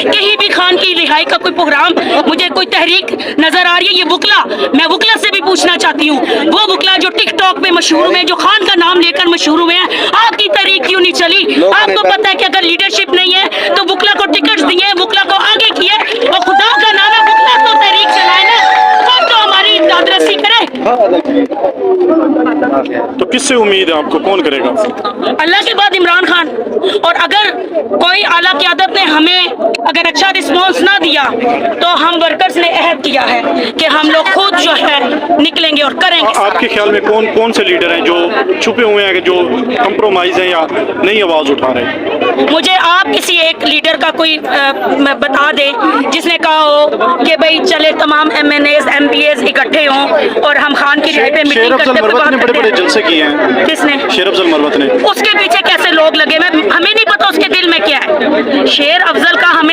کہیں بھی خان کی رہائی کا کوئی پروگرام مجھے کوئی تحریک نظر آ رہی ہے. یہ وکلا, میں وکلا سے بھی پوچھنا چاہتی ہوں, وہ وکلا جو ٹک ٹاک پہ مشہور ہوئے, جو خان کا نام لے کر مشہور ہوئے ہیں, آپ کی تحریک کیوں نہیں چلی؟ آپ کو پتہ ہے کہ اگر لیڈرشپ نہیں ہے تو وکلا کو ٹکٹس دیے, وکلا کو آگے کیے, اور خدا کا نام ہے وکلا تو تحریک چلائے نا, وہ تو ہماری دادرسی کرے. تو کس سے امید ہے آپ کو, کون کرے گا؟ اللہ کے بعد عمران خان. اور اگر کوئی اعلیٰ قیادت نے ہمیں اگر اچھا رسپانس نہ دیا تو ہم ورکرز نے عہد کیا ہے کہ ہم لوگ خود جو ہے نکلیں گے اور کریں گے. آپ کے خیال میں کون کون سے لیڈر ہیں جو چھپے ہوئے ہیں, جو کمپرومائز ہیں یا نئی آواز اٹھا رہے ہیں؟ مجھے آپ کسی ایک لیڈر کا کوئی بتا دیں جس نے کہا ہو کہ بھئی چلے تمام MNAs MPAs اکٹھے ہوں اور ہم خان کی رہائی پہ میٹنگ کرتے ہوئے بات کرتے ہیں. بڑے بڑے جلسے کیے ہیں. کس نے؟ شیر افضل مروت نے. اس کے پیچھے کیسے لوگ لگے, ہمیں نہیں پتا اس کے دل میں کیا ہے. شیر افضل کا ہمیں